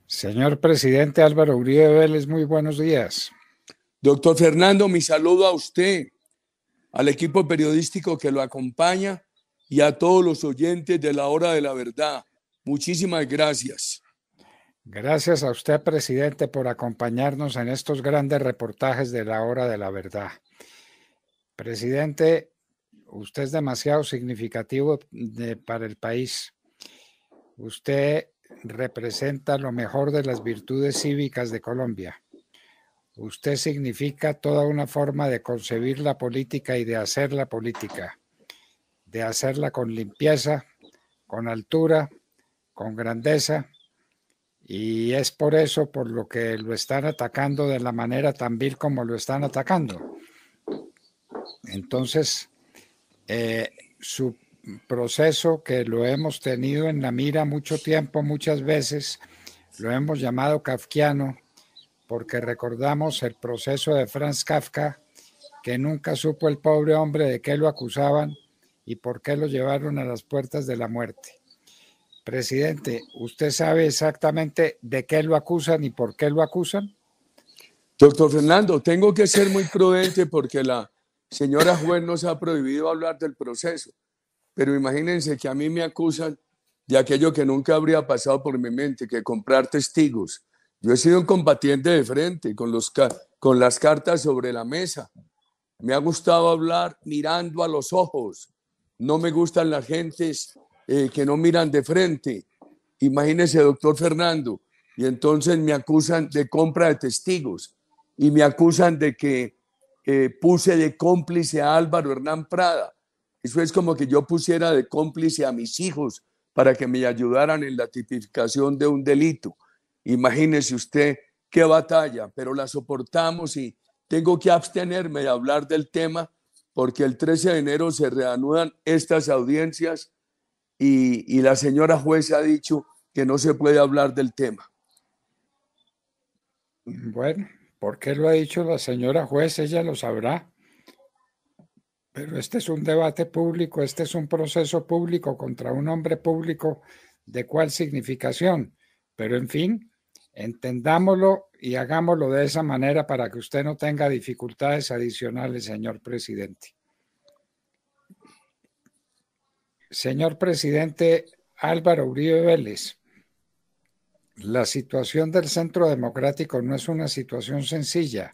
Señor presidente Álvaro Uribe Vélez, muy buenos días. Doctor Fernando, mi saludo a usted, al equipo periodístico que lo acompaña y a todos los oyentes de la Hora de la Verdad. Muchísimas gracias. Gracias a usted, presidente, por acompañarnos en estos grandes reportajes de la Hora de la Verdad. Presidente, usted es demasiado significativo para el país. Usted representa lo mejor de las virtudes cívicas de Colombia. Usted significa toda una forma de concebir la política y de hacer la política, de hacerla con limpieza, con altura, con grandeza, y es por eso por lo que lo están atacando de la manera tan vil como lo están atacando. Entonces, su proceso, que lo hemos tenido en la mira mucho tiempo, muchas veces, lo hemos llamado kafkiano, porque recordamos el proceso de Franz Kafka, que nunca supo el pobre hombre de qué lo acusaban y por qué lo llevaron a las puertas de la muerte. Presidente, ¿usted sabe exactamente de qué lo acusan y por qué lo acusan? Doctor Fernando, tengo que ser muy prudente porque la señora juez nos ha prohibido hablar del proceso, pero imagínense que a mí me acusan de aquello que nunca habría pasado por mi mente, que comprar testigos. Yo he sido un combatiente de frente, con las cartas sobre la mesa. Me ha gustado hablar mirando a los ojos. No me gustan las gentes que no miran de frente. Imagínese, doctor Fernando, y entonces me acusan de compra de testigos y me acusan de que puse de cómplice a Álvaro Hernán Prada. Eso es como que yo pusiera de cómplice a mis hijos para que me ayudaran en la tipificación de un delito. Imagínese usted qué batalla, pero la soportamos y tengo que abstenerme de hablar del tema porque el 13 de enero se reanudan estas audiencias y la señora juez ha dicho que no se puede hablar del tema. Bueno, ¿por qué lo ha dicho la señora juez? Ella lo sabrá. Pero este es un debate público, este es un proceso público contra un hombre público. ¿De cuál significación? Pero en fin, entendámoslo y hagámoslo de esa manera para que usted no tenga dificultades adicionales, señor presidente. Señor presidente Álvaro Uribe Vélez, la situación del Centro Democrático no es una situación sencilla,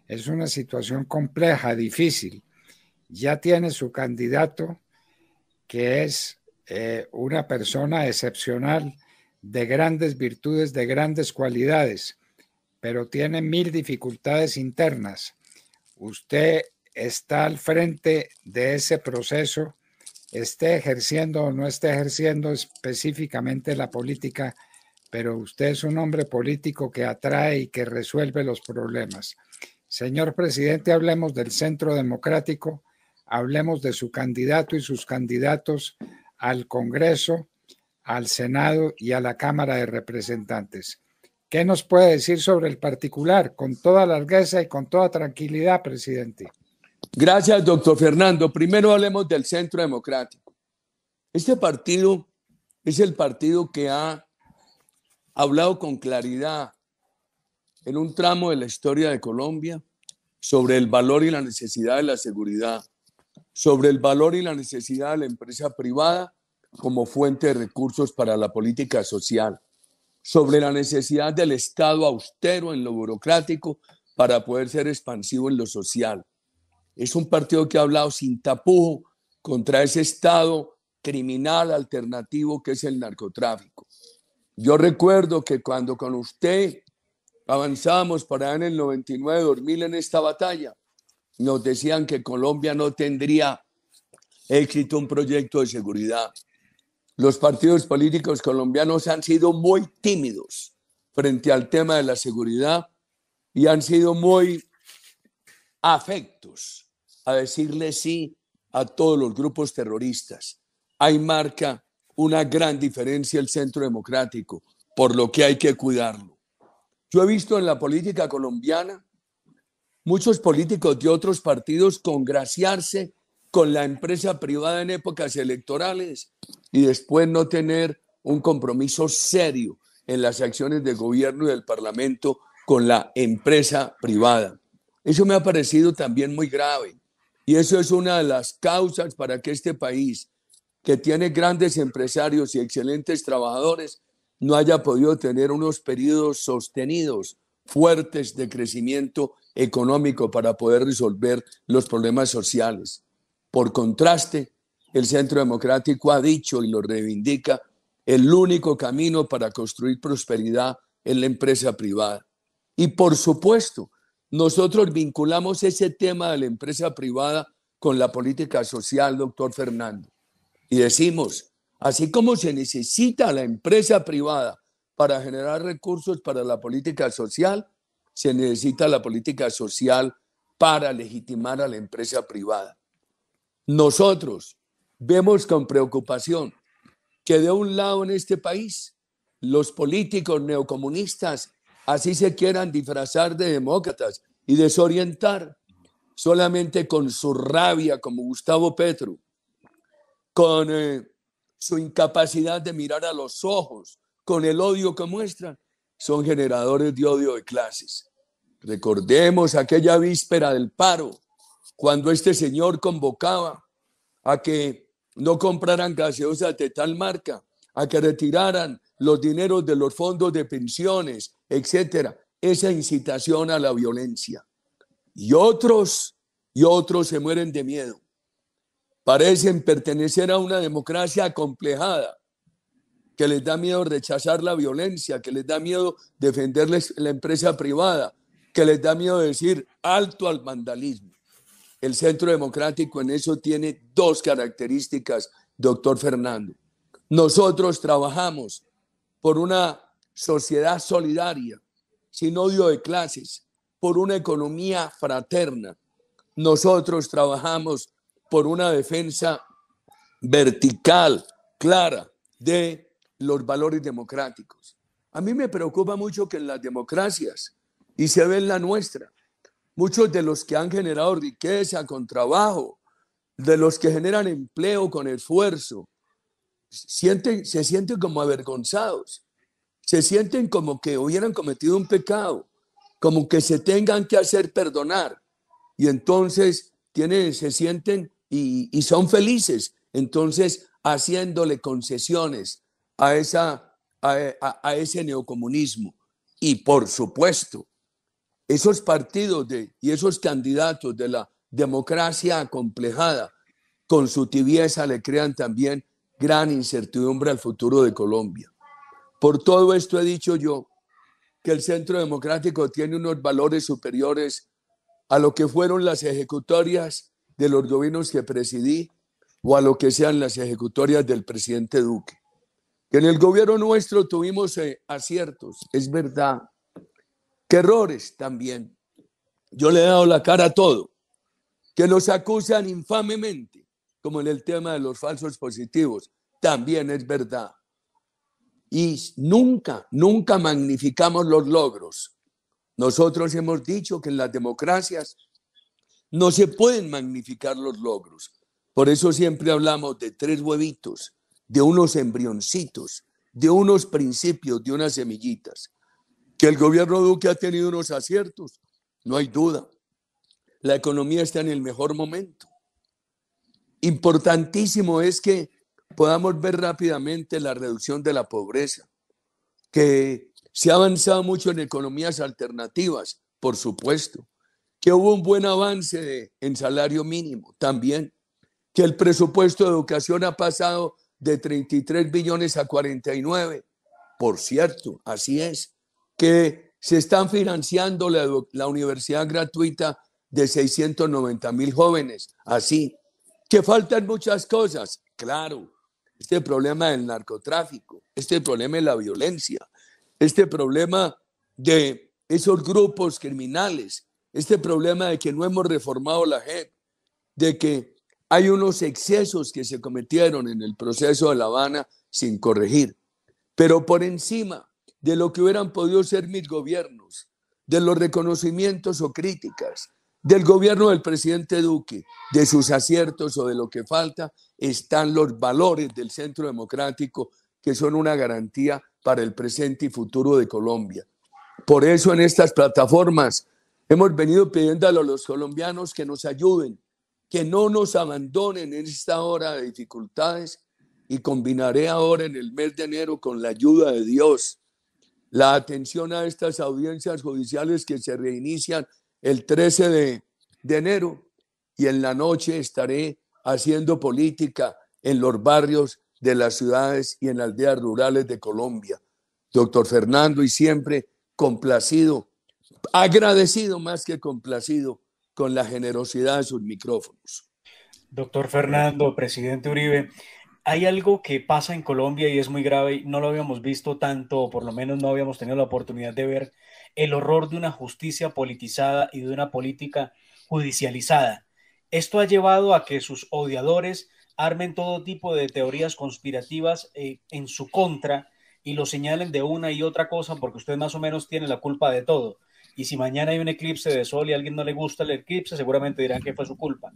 es una situación compleja, difícil. Ya tiene su candidato, que es una persona excepcional, de grandes virtudes, de grandes cualidades, pero tiene mil dificultades internas. Usted está al frente de ese proceso, esté ejerciendo o no esté ejerciendo específicamente la política, pero usted es un hombre político que atrae y que resuelve los problemas. Señor presidente, hablemos del Centro Democrático, hablemos de su candidato y sus candidatos al Congreso, al Senado y a la Cámara de Representantes. ¿Qué nos puede decir sobre el particular? Con toda largueza y con toda tranquilidad, presidente. Gracias, doctor Fernando. Primero hablemos del Centro Democrático. Este partido es el partido que ha hablado con claridad en un tramo de la historia de Colombia sobre el valor y la necesidad de la seguridad, sobre el valor y la necesidad de la empresa privada como fuente de recursos para la política social, sobre la necesidad del Estado austero en lo burocrático para poder ser expansivo en lo social. Es un partido que ha hablado sin tapujo contra ese Estado criminal alternativo que es el narcotráfico. Yo recuerdo que cuando con usted avanzábamos para en el 99 2000 en esta batalla, nos decían que Colombia no tendría éxito un proyecto de seguridad. Los partidos políticos colombianos han sido muy tímidos frente al tema de la seguridad y han sido muy afectos a decirle sí a todos los grupos terroristas. Ahí marca una gran diferencia el Centro Democrático, por lo que hay que cuidarlo. Yo he visto en la política colombiana muchos políticos de otros partidos congraciarse con la empresa privada en épocas electorales y después no tener un compromiso serio en las acciones del gobierno y del parlamento con la empresa privada. Eso me ha parecido también muy grave. Y eso es una de las causas para que este país, que tiene grandes empresarios y excelentes trabajadores, no haya podido tener unos periodos sostenidos, fuertes de crecimiento económico para poder resolver los problemas sociales. Por contraste, el Centro Democrático ha dicho y lo reivindica, el único camino para construir prosperidad es la empresa privada. Y por supuesto, nosotros vinculamos ese tema de la empresa privada con la política social, doctor Fernando. Y decimos, así como se necesita la empresa privada para generar recursos para la política social, se necesita la política social para legitimar a la empresa privada. Nosotros vemos con preocupación que de un lado en este país, los políticos neocomunistas así se quieran disfrazar de demócratas y desorientar solamente con su rabia, como Gustavo Petro, con su incapacidad de mirar a los ojos, con el odio que muestran, son generadores de odio de clases. Recordemos aquella víspera del paro, cuando este señor convocaba a que no compraran gaseosas de tal marca, a que retiraran los dineros de los fondos de pensiones, etcétera. Esa incitación a la violencia. Y otros se mueren de miedo. Parecen pertenecer a una democracia acomplejada, que les da miedo rechazar la violencia, que les da miedo defenderles la empresa privada, que les da miedo decir alto al vandalismo. El Centro Democrático en eso tiene dos características, doctor Fernando. Nosotros trabajamos por una sociedad solidaria, sin odio de clases, por una economía fraterna. Nosotros trabajamos por una defensa vertical, clara, de los valores democráticos. A mí me preocupa mucho que en las democracias, y se ve en la nuestra, muchos de los que han generado riqueza con trabajo, de los que generan empleo con esfuerzo, se sienten como avergonzados, se sienten como que hubieran cometido un pecado, como que se tengan que hacer perdonar, y entonces se sienten y son felices, entonces haciéndole concesiones a ese neocomunismo. Y por supuesto, esos partidos y esos candidatos de la democracia acomplejada, con su tibieza le crean también gran incertidumbre al futuro de Colombia. Por todo esto he dicho yo que el Centro Democrático tiene unos valores superiores a lo que fueron las ejecutorias de los gobiernos que presidí o a lo que sean las ejecutorias del presidente Duque. Que en el gobierno nuestro tuvimos aciertos, es verdad, que errores también. Yo le he dado la cara a todo, que nos acusan infamemente, como en el tema de los falsos positivos, también es verdad. Y nunca magnificamos los logros. Nosotros hemos dicho que en las democracias no se pueden magnificar los logros. Por eso siempre hablamos de 3 huevitos, de unos embrioncitos, de unos principios, de unas semillitas. Que el gobierno Duque ha tenido unos aciertos, no hay duda. La economía está en el mejor momento. Importantísimo es que podamos ver rápidamente la reducción de la pobreza, que se ha avanzado mucho en economías alternativas, por supuesto, que hubo un buen avance en salario mínimo también, que el presupuesto de educación ha pasado de 33 billones a 49, por cierto, así es, que se están financiando la universidad gratuita de 690,000 jóvenes, así, que faltan muchas cosas, claro, este problema del narcotráfico, este problema de la violencia, este problema de esos grupos criminales, este problema de que no hemos reformado la JEP, de que hay unos excesos que se cometieron en el proceso de La Habana sin corregir. Pero por encima de lo que hubieran podido ser mis gobiernos, de los reconocimientos o críticas, del gobierno del presidente Duque, de sus aciertos o de lo que falta, están los valores del Centro Democrático, que son una garantía para el presente y futuro de Colombia. Por eso en estas plataformas hemos venido pidiendo a los colombianos que nos ayuden, que no nos abandonen en esta hora de dificultades, y combinaré ahora en el mes de enero con la ayuda de Dios la atención a estas audiencias judiciales que se reinician el 13 de enero, y en la noche estaré haciendo política en los barrios de las ciudades y en aldeas rurales de Colombia. Doctor Fernando, y siempre complacido, agradecido más que complacido con la generosidad de sus micrófonos. Doctor Fernando, presidente Uribe, hay algo que pasa en Colombia y es muy grave y no lo habíamos visto tanto, o por lo menos no habíamos tenido la oportunidad de ver el horror de una justicia politizada y de una política judicializada. Esto ha llevado a que sus odiadores armen todo tipo de teorías conspirativas en su contra y lo señalen de una y otra cosa porque usted más o menos tiene la culpa de todo. Y si mañana hay un eclipse de sol y a alguien no le gusta el eclipse, seguramente dirán que fue su culpa.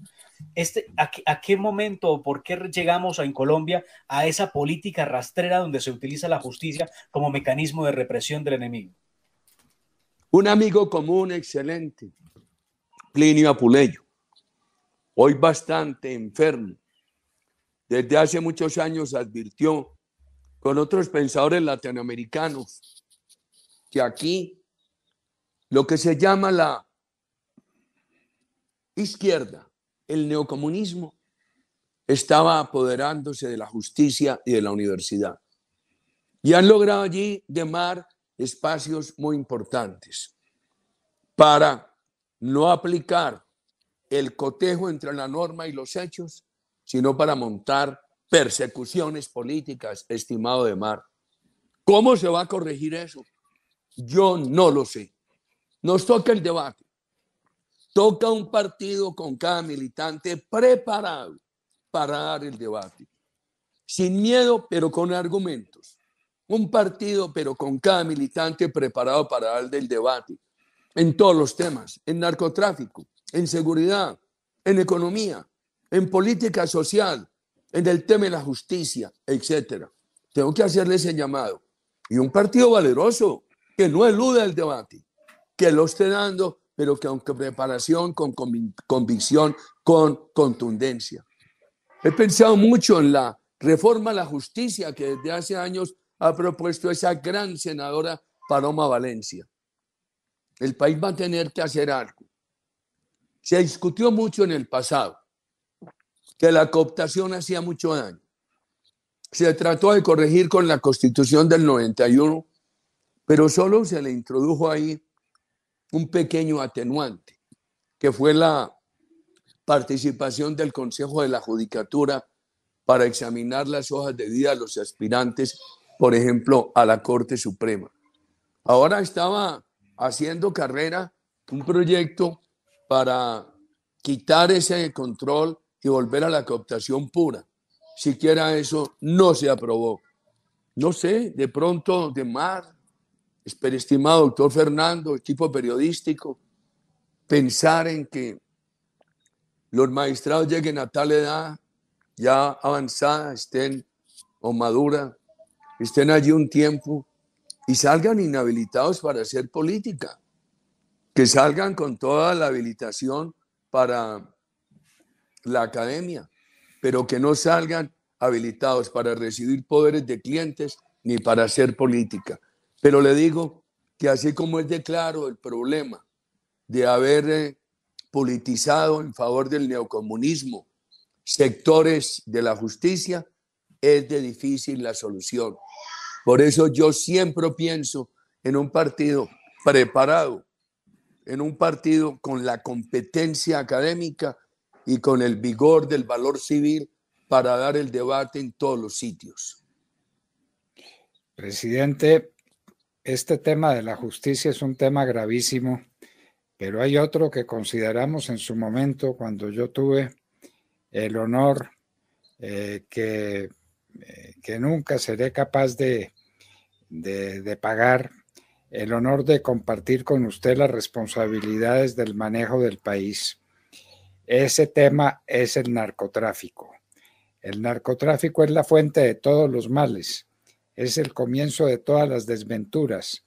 ¿A qué momento o por qué llegamos en Colombia a esa política rastrera donde se utiliza la justicia como mecanismo de represión del enemigo? Un amigo común excelente, Plinio Apuleyo, hoy bastante enfermo, desde hace muchos años advirtió con otros pensadores latinoamericanos que aquí lo que se llama la izquierda, el neocomunismo, estaba apoderándose de la justicia y de la universidad. Y han logrado allí demar espacios muy importantes para no aplicar el cotejo entre la norma y los hechos, sino para montar persecuciones políticas, estimado Demar. ¿Cómo se va a corregir eso? Yo no lo sé. Nos toca el debate. Toca un partido con cada militante preparado para dar el debate. Sin miedo, pero con argumentos. Un partido, pero con cada militante preparado para dar el debate. En todos los temas, en narcotráfico, en seguridad, en economía, en política social, en el tema de la justicia, etc. Tengo que hacerle ese llamado. Y un partido valeroso, que no eluda el debate, que lo esté dando, pero que con preparación, con convicción, con contundencia. He pensado mucho en la reforma a la justicia que desde hace años ha propuesto esa gran senadora Paloma Valencia. El país va a tener que hacer algo. Se discutió mucho en el pasado que la cooptación hacía mucho daño. Se trató de corregir con la Constitución del 91, pero solo se le introdujo ahí un pequeño atenuante, que fue la participación del Consejo de la Judicatura para examinar las hojas de vida de los aspirantes, por ejemplo, a la Corte Suprema. Ahora estaba haciendo carrera un proyecto para quitar ese control y volver a la cooptación pura. Siquiera eso no se aprobó. No sé, de pronto, Demar, estimado doctor Fernando, equipo periodístico, pensar en que los magistrados lleguen a tal edad ya avanzada, estén o madura, estén allí un tiempo y salgan inhabilitados para hacer política, que salgan con toda la habilitación para la academia, pero que no salgan habilitados para recibir poderes de clientes ni para hacer política. Pero le digo que así como es de claro el problema de haber politizado en favor del neocomunismo sectores de la justicia, es de difícil la solución. Por eso yo siempre pienso en un partido preparado, en un partido con la competencia académica y con el vigor del valor civil para dar el debate en todos los sitios. Presidente, este tema de la justicia es un tema gravísimo, pero hay otro que consideramos en su momento cuando yo tuve el honor que nunca seré capaz de pagar, el honor de compartir con usted las responsabilidades del manejo del país. Ese tema es el narcotráfico. El narcotráfico es la fuente de todos los males. es el comienzo de todas las desventuras,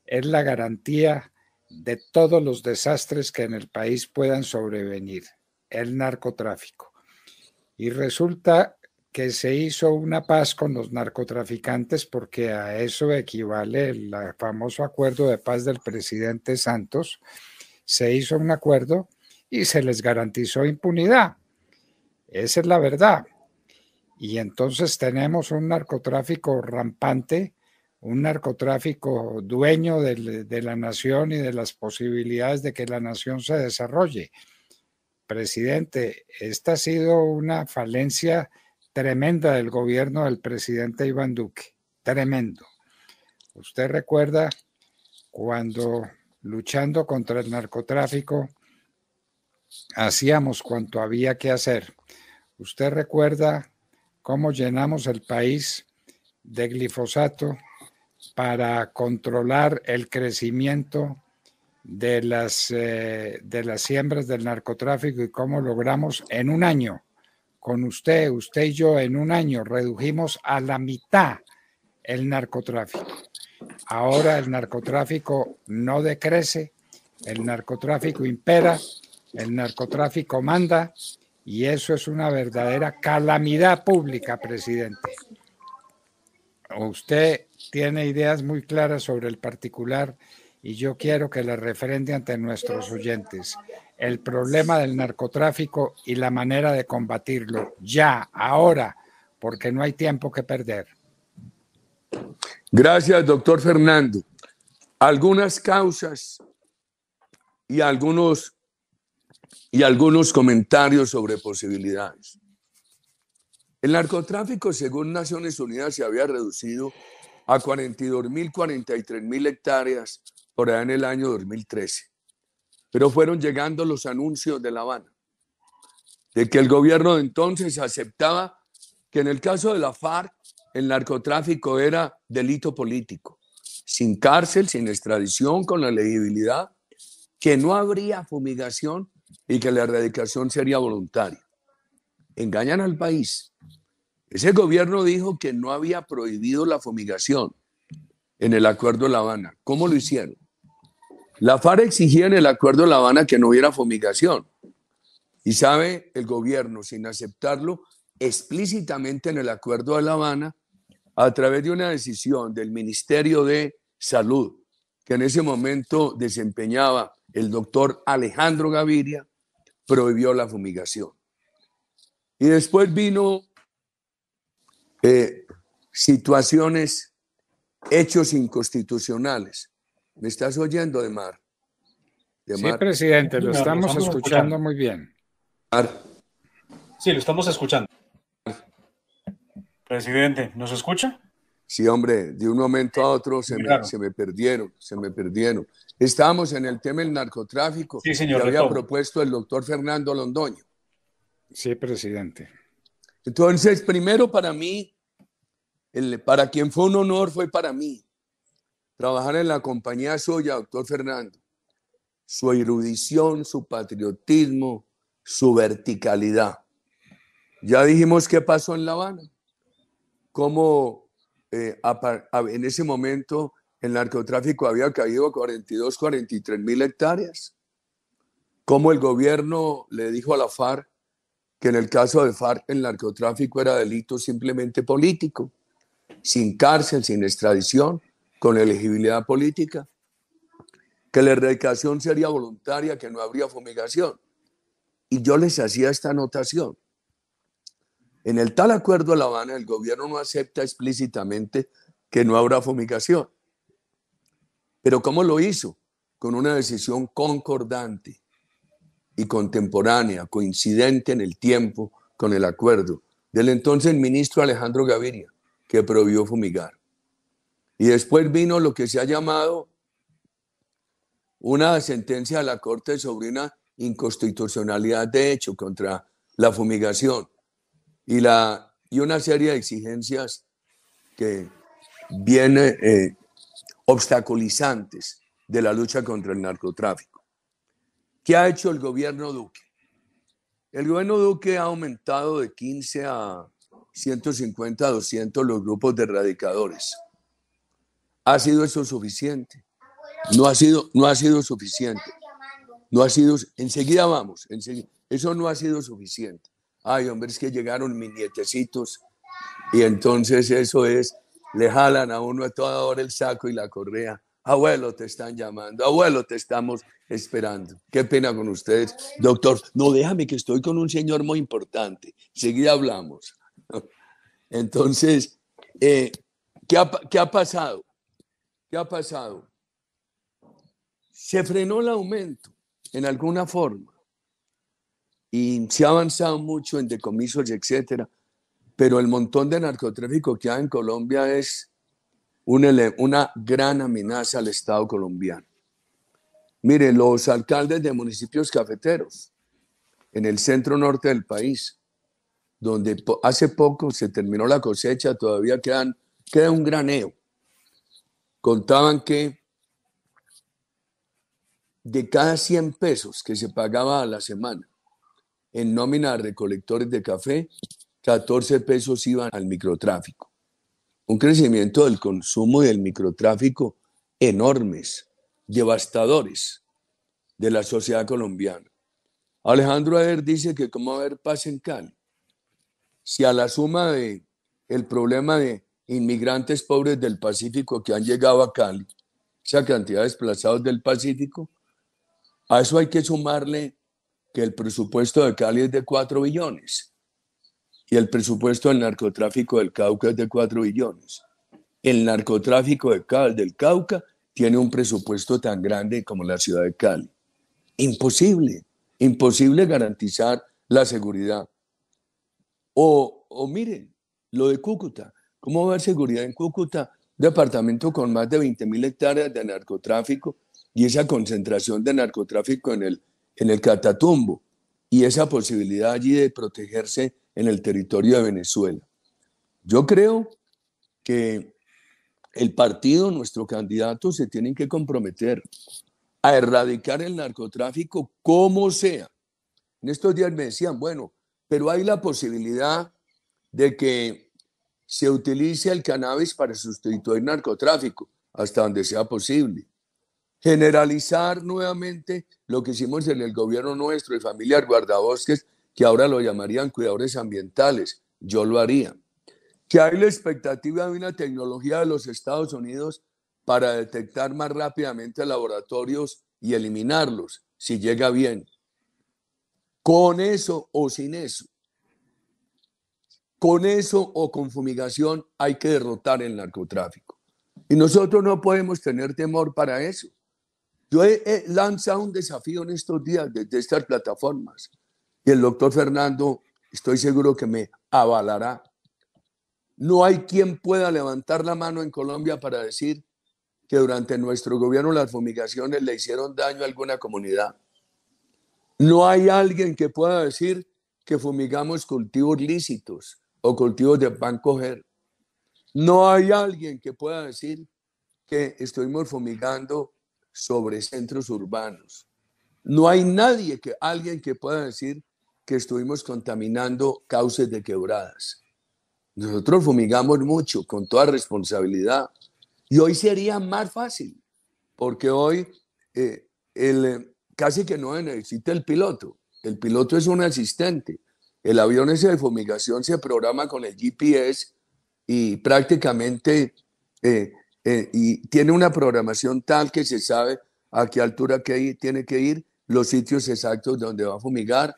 es la garantía de todos los desastres que en el país puedan sobrevenir, el narcotráfico. Y resulta que se hizo una paz con los narcotraficantes porque a eso equivale el famoso acuerdo de paz del presidente Santos. Se hizo un acuerdo y se les garantizó impunidad. Esa es la verdad. Y entonces tenemos un narcotráfico rampante, un narcotráfico dueño de la nación y de las posibilidades de que la nación se desarrolle. Presidente, esta ha sido una falencia tremenda del gobierno del presidente Iván Duque, tremendo. Usted recuerda cuando luchando contra el narcotráfico hacíamos cuanto había que hacer. Usted recuerda cómo llenamos el país de glifosato para controlar el crecimiento de las siembras del narcotráfico y cómo logramos en un año, con usted y yo, en un año redujimos a la mitad el narcotráfico. Ahora el narcotráfico no decrece, el narcotráfico impera, el narcotráfico manda y eso es una verdadera calamidad pública, presidente. Usted tiene ideas muy claras sobre el particular y yo quiero que las refrende ante nuestros oyentes. El problema del narcotráfico y la manera de combatirlo, ya, ahora, porque no hay tiempo que perder. Gracias, doctor Fernando. Algunas causas y algunos comentarios sobre posibilidades. El narcotráfico, según Naciones Unidas, se había reducido a 42.000, 43.000 hectáreas por allá en el año 2013. Pero fueron llegando los anuncios de La Habana, de que el gobierno de entonces aceptaba que en el caso de la FARC el narcotráfico era delito político, sin cárcel, sin extradición, con la elegibilidad, que no habría fumigación y que la erradicación sería voluntaria. Engañan al país. Ese gobierno dijo que no había prohibido la fumigación en el Acuerdo de La Habana. ¿Cómo lo hicieron? La FARC exigía en el Acuerdo de La Habana que no hubiera fumigación. Y sabe el gobierno, sin aceptarlo explícitamente en el Acuerdo de La Habana, a través de una decisión del Ministerio de Salud, que en ese momento desempeñaba el doctor Alejandro Gaviria, prohibió la fumigación. Y después vino situaciones, hechos inconstitucionales. ¿Me estás oyendo, Demar? Sí, presidente, lo estamos escuchando muy bien. Sí, lo estamos escuchando. Presidente, ¿nos escucha? Sí, hombre, de un momento a otro se me perdieron. Estábamos en el tema del narcotráfico, sí, señor, que había propuesto el doctor Fernando Londoño. Sí, presidente. Entonces, primero para mí, para quien fue un honor, fue para mí trabajar en la compañía suya, doctor Fernando. Su erudición, su patriotismo, su verticalidad. Ya dijimos qué pasó en La Habana. Cómo en ese momento el narcotráfico había caído a 42, 43.000 hectáreas. Cómo el gobierno le dijo a la FARC que en el caso de FARC el narcotráfico era delito simplemente político, sin cárcel, sin extradición, con elegibilidad política, que la erradicación sería voluntaria, que no habría fumigación. Y yo les hacía esta anotación. En el tal Acuerdo de La Habana, el gobierno no acepta explícitamente que no habrá fumigación. Pero ¿cómo lo hizo? Con una decisión concordante y contemporánea, coincidente en el tiempo con el acuerdo del entonces ministro Alejandro Gaviria, que prohibió fumigar. Y después vino lo que se ha llamado una sentencia de la Corte sobre una inconstitucionalidad de hecho contra la fumigación y una serie de exigencias que vienen obstaculizantes de la lucha contra el narcotráfico. ¿Qué ha hecho el gobierno Duque? El gobierno Duque ha aumentado de 15 a 150, 200 los grupos de erradicadores. ¿Ha sido eso suficiente? No ha sido suficiente. No ha sido, enseguida vamos, enseguida. Eso no ha sido suficiente. Ay, hombre, es que llegaron mis nietecitos y entonces eso es, le jalan a uno a toda hora el saco y la correa. Abuelo, te están llamando. Abuelo, te estamos esperando. Qué pena con ustedes. Doctor, no, déjame que estoy con un señor muy importante. Enseguida hablamos. Entonces, ¿qué ha pasado? ¿Qué ha pasado? Se frenó el aumento en alguna forma y se ha avanzado mucho en decomisos, etcétera, pero el montón de narcotráfico que hay en Colombia es una gran amenaza al Estado colombiano. Mire, los alcaldes de municipios cafeteros en el centro norte del país, donde hace poco se terminó la cosecha, todavía queda un graneo. Contaban que de cada 100 pesos que se pagaba a la semana en nómina de recolectores de café, 14 pesos iban al microtráfico. Un crecimiento del consumo y del microtráfico enormes, devastadores de la sociedad colombiana. Alejandro Ader dice que cómo va a haber paz en Cali. Si a la suma de el problema de inmigrantes pobres del Pacífico que han llegado a Cali, esa cantidad de desplazados del Pacífico, a eso hay que sumarle que el presupuesto de Cali es de 4 billones y el presupuesto del narcotráfico del Cauca es de 4 billones. El narcotráfico del Cauca tiene un presupuesto tan grande como la ciudad de Cali. Imposible garantizar la seguridad. O miren, lo de Cúcuta. ¿Cómo va a haber seguridad en Cúcuta? Departamento con más de 20.000 hectáreas de narcotráfico y esa concentración de narcotráfico en el Catatumbo y esa posibilidad allí de protegerse en el territorio de Venezuela. Yo creo que el partido, nuestro candidato, se tienen que comprometer a erradicar el narcotráfico como sea. En estos días me decían, bueno, pero hay la posibilidad de que se utilice el cannabis para sustituir el narcotráfico, hasta donde sea posible. Generalizar nuevamente lo que hicimos en el gobierno nuestro de familias guardabosques, que ahora lo llamarían cuidadores ambientales. Yo lo haría. Que hay la expectativa de una tecnología de los Estados Unidos para detectar más rápidamente laboratorios y eliminarlos, si llega bien. Con eso o sin eso. Con eso o con fumigación hay que derrotar el narcotráfico. Y nosotros no podemos tener temor para eso. Yo he lanzado un desafío en estos días desde estas plataformas y el doctor Fernando estoy seguro que me avalará. No hay quien pueda levantar la mano en Colombia para decir que durante nuestro gobierno las fumigaciones le hicieron daño a alguna comunidad. No hay alguien que pueda decir que fumigamos cultivos lícitos o cultivos de pan coger. No hay alguien que pueda decir que estuvimos fumigando sobre centros urbanos. No hay alguien que pueda decir que estuvimos contaminando cauces de quebradas. Nosotros fumigamos mucho, con toda responsabilidad. Y hoy sería más fácil, porque hoy casi que no necesita el piloto. El piloto es un asistente. El avión ese de fumigación se programa con el GPS y prácticamente y tiene una programación tal que se sabe a qué altura tiene que ir, los sitios exactos donde va a fumigar,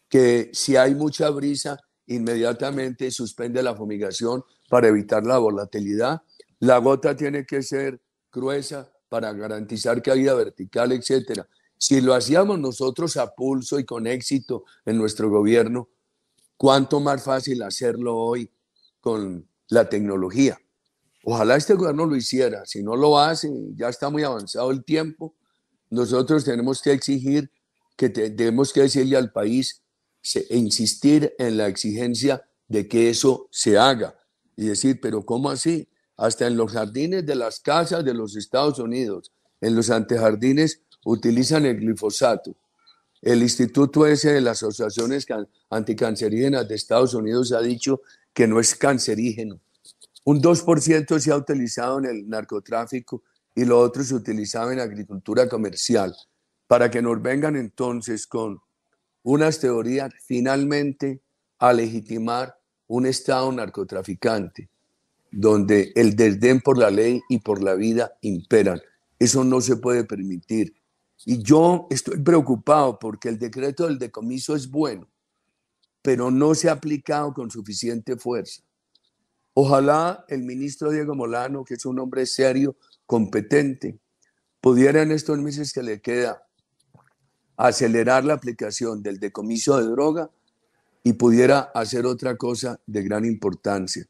que si hay mucha brisa, inmediatamente suspende la fumigación para evitar la volatilidad. La gota tiene que ser gruesa para garantizar caída vertical, etc. Si lo hacíamos nosotros a pulso y con éxito en nuestro gobierno, ¿cuánto más fácil hacerlo hoy con la tecnología? Ojalá este gobierno lo hiciera. Si no lo hace, ya está muy avanzado el tiempo. Nosotros tenemos que exigir, tenemos que decirle al país e insistir en la exigencia de que eso se haga. Y decir, pero ¿cómo así? Hasta en los jardines de las casas de los Estados Unidos, en los antejardines, utilizan el glifosato. El instituto ese de las asociaciones anticancerígenas de Estados Unidos ha dicho que no es cancerígeno. Un 2% se ha utilizado en el narcotráfico y lo otro se utilizaba en agricultura comercial, para que nos vengan entonces con unas teorías finalmente a legitimar un Estado narcotraficante, donde el desdén por la ley y por la vida imperan. Eso no se puede permitir. Y yo estoy preocupado porque el decreto del decomiso es bueno, pero no se ha aplicado con suficiente fuerza. Ojalá el ministro Diego Molano, que es un hombre serio, competente, pudiera en estos meses que le queda acelerar la aplicación del decomiso de droga y pudiera hacer otra cosa de gran importancia,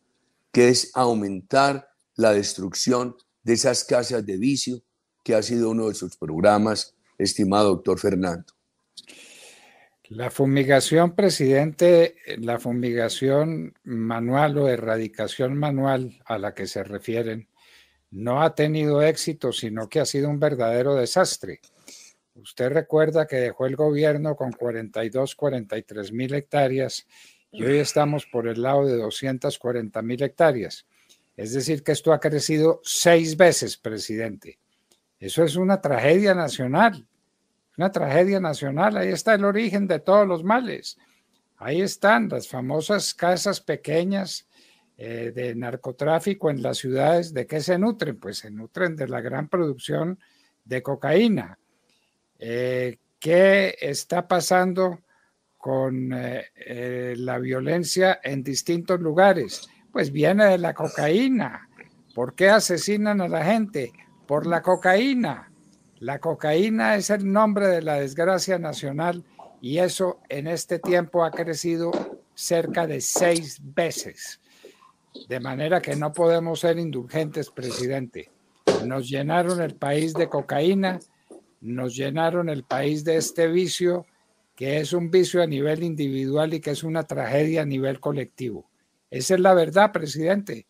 que es aumentar la destrucción de esas casas de vicio, que ha sido uno de sus programas, estimado doctor Fernando. La fumigación, presidente, la fumigación manual o erradicación manual a la que se refieren, no ha tenido éxito, sino que ha sido un verdadero desastre. Usted recuerda que dejó el gobierno con 42, 43 mil hectáreas y hoy estamos por el lado de 240 mil hectáreas. Es decir, que esto ha crecido 6 veces, presidente. Eso es una tragedia nacional. Una tragedia nacional, ahí está el origen de todos los males. Ahí están las famosas casas pequeñas de narcotráfico en las ciudades. ¿De qué se nutren? Pues se nutren de la gran producción de cocaína. ¿Qué está pasando con la violencia en distintos lugares? Pues viene de la cocaína. ¿Por qué asesinan a la gente? Por la cocaína. La cocaína es el nombre de la desgracia nacional y eso en este tiempo ha crecido cerca de 6 veces. De manera que no podemos ser indulgentes, presidente. Nos llenaron el país de cocaína, nos llenaron el país de este vicio, que es un vicio a nivel individual y que es una tragedia a nivel colectivo. Esa es la verdad, presidente.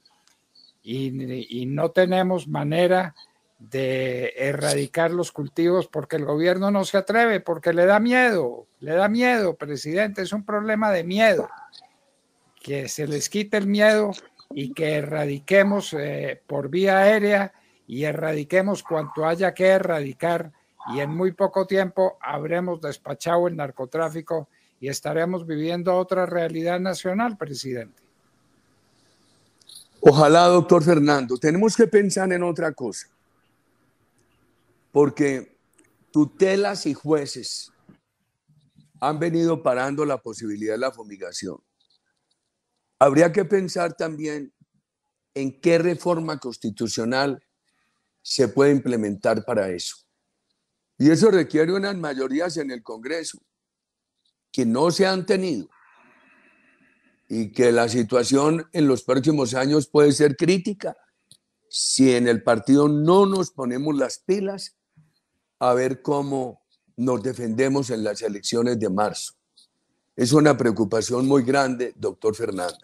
Y no tenemos manera de erradicar los cultivos porque el gobierno no se atreve, porque le da miedo, presidente, es un problema de miedo, que se les quite el miedo y que erradiquemos por vía aérea y erradiquemos cuanto haya que erradicar y en muy poco tiempo habremos despachado el narcotráfico y estaremos viviendo otra realidad nacional, presidente. Ojalá, doctor Fernando, tenemos que pensar en otra cosa. Porque tutelas y jueces han venido parando la posibilidad de la fumigación. Habría que pensar también en qué reforma constitucional se puede implementar para eso. Y eso requiere unas mayorías en el Congreso que no se han tenido y que la situación en los próximos años puede ser crítica si en el partido no nos ponemos las pilas a ver cómo nos defendemos en las elecciones de marzo. Es una preocupación muy grande, doctor Fernando.